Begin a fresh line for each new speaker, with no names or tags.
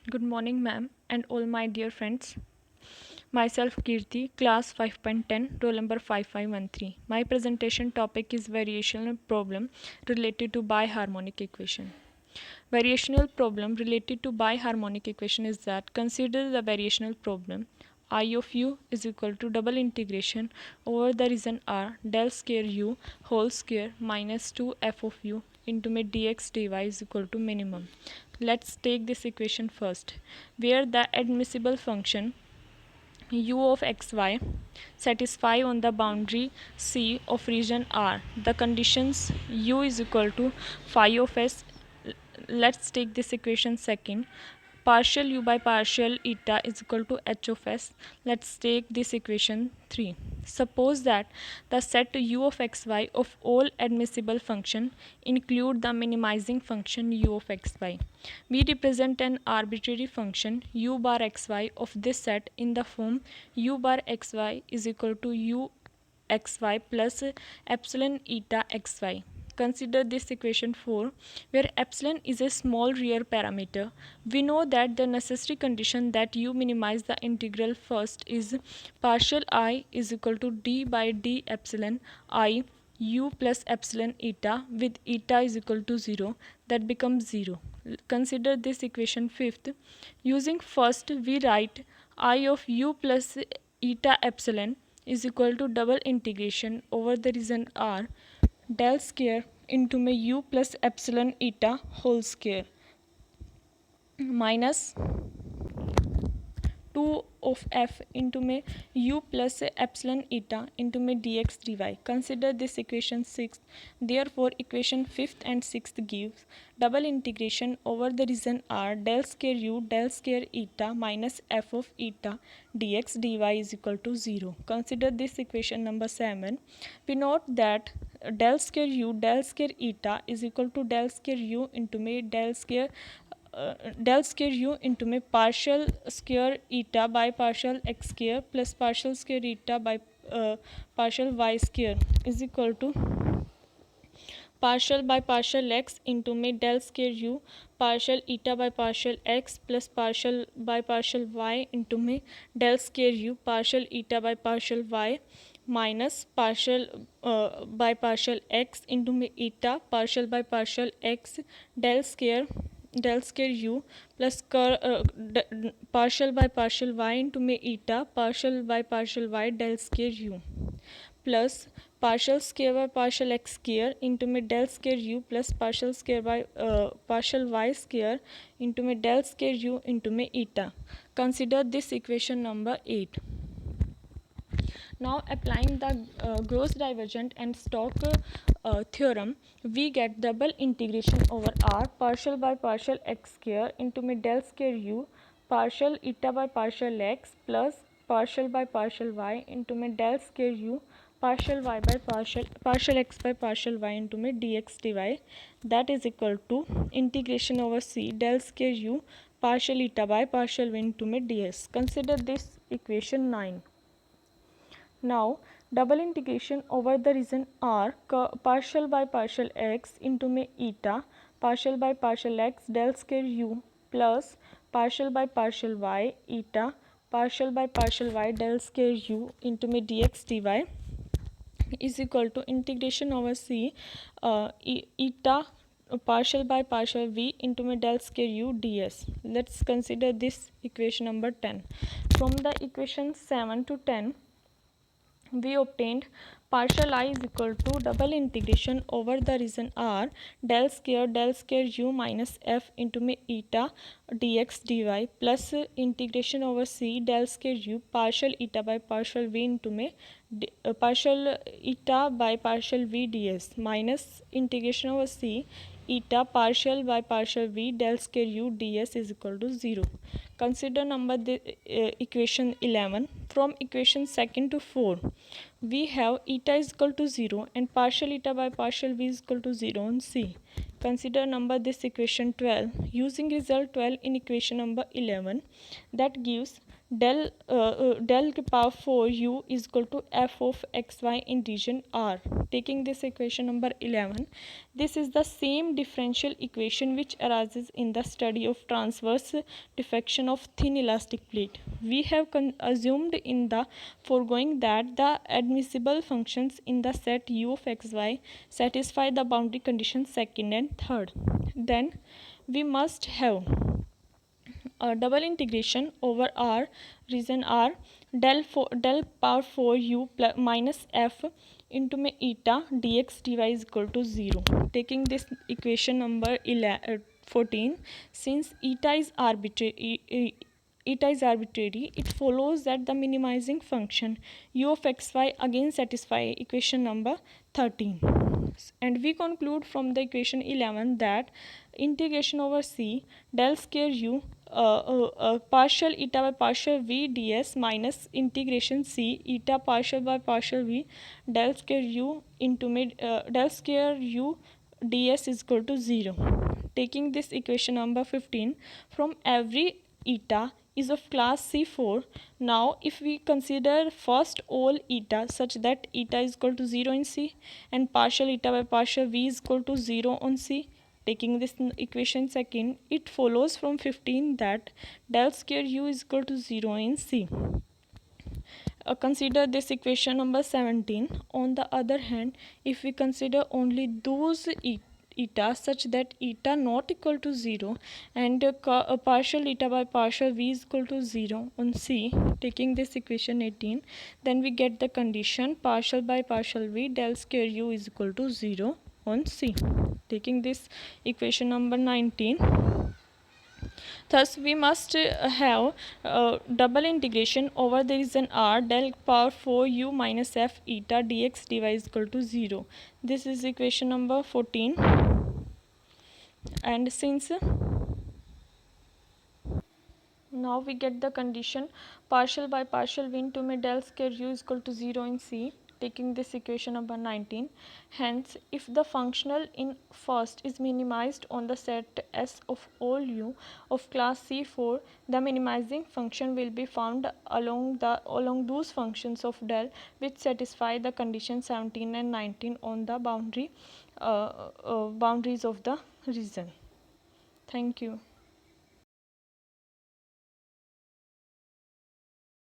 Good morning, ma'am, and all my dear friends. Myself, Kirti, class 5.10, roll number 5513. My presentation topic is variational problem related to biharmonic equation. Variational problem related to biharmonic equation is that consider the variational problem I of u is equal to double integration over the region R del square u whole square minus 2 f of u into my dx dy is equal to minimum. Let's take this equation first, where the admissible function u of xy satisfy on the boundary C of region R. The conditions u is equal to phi of s. Let's take this equation second. Partial u by partial eta is equal to h of s. Let's take this equation 3. Suppose that the set u of xy of all admissible function include the minimizing function u of xy. We represent an arbitrary function u bar xy of this set in the form u bar xy is equal to u xy plus epsilon eta xy. Consider this equation 4, where epsilon is a small real parameter. We know that the necessary condition that u minimize the integral first is partial I is equal to d by d epsilon I u plus epsilon eta with eta is equal to 0, that becomes 0. Consider this equation 5th. Using first, we write I of u plus eta epsilon is equal to double integration over the region R del square into my u plus epsilon eta whole square minus 2 of f into my u plus epsilon eta into my dx dy. Consider this equation 6th. Therefore, equation 5th and 6th gives double integration over the region R del square u del square eta minus f of eta dx dy is equal to 0. Consider this equation number 7. We note that del square u del square eta is equal to del square u into my del square u into my partial square eta by partial x square plus partial square eta by partial y square is equal to partial by partial x into my del square u partial eta by partial x plus partial by partial y into my del square u partial eta by partial y minus partial by partial x into my eta partial by partial x del square u plus partial by partial y into my eta partial by partial y del square u plus partial square by partial x square into my del square u plus partial square by partial y square into my del square u into my eta. Consider this equation number 8. Now applying the gross divergent and Stokes theorem, we get double integration over R partial by partial x square into my del square u partial eta by partial x plus partial by partial y into my del square u partial y by partial x by partial y into my dx dy, that is equal to integration over c del square u partial eta by partial y into my ds. Consider this equation 9. Now double integration over the region R partial by partial x into my eta partial by partial x del square u plus partial by partial y eta partial by partial y del square u into my dx dy is equal to integration over c eta partial by partial v into my del square u ds. Let's consider this equation number 10. From the equation 7 to 10, we obtained partial I is equal to double integration over the region R del square u minus f into my eta dx dy plus integration over c del square u partial eta by partial v into my partial eta by partial v ds minus integration over c eta partial by partial v del square u ds is equal to 0. Consider number equation 11. From equation 2 to 4, we have eta is equal to 0 and partial eta by partial v is equal to 0 on C. Consider number this equation 12. Using result 12 in equation number 11, that gives del power 4u is equal to f of xy in region R. Taking this equation number 11, this is the same differential equation which arises in the study of transverse diffraction of thin elastic plate. We have assumed in the foregoing that the admissible functions in the set u of xy satisfy the boundary conditions second and third. Then we must have double integration over R region R del power 4 u minus f into my eta dx dy is equal to 0. Taking this equation number 14, since eta is arbitrary, it follows that the minimizing function u of xy again satisfy equation number 13. And we conclude from the equation 11 that integration over c del square u partial eta by partial v ds minus integration c eta partial by partial v del square u into del square u ds is equal to 0. Taking this equation number 15, from every eta is of class C4. Now if we consider first all eta such that eta is equal to 0 in C and partial eta by partial v is equal to 0 on C, taking this equation second, it follows from 15 that del square u is equal to 0 in C. Consider this equation number 17. On the other hand, if we consider only those eta such that eta not equal to 0 and partial eta by partial v is equal to 0 on C, taking this equation 18, then we get the condition partial by partial v del square u is equal to 0 on C. Taking this equation number 19, thus we must have double integration over the region R del power 4 u minus f eta dx dy is equal to 0. This is equation number 14. And since now we get the condition partial by partial v into my del square u is equal to 0 in C, taking this equation number 19. Hence, if the functional in first is minimized on the set S of all u of class C4, the minimizing function will be found along those functions of del which satisfy the condition 17 and 19 on the boundaries of the region. Thank you.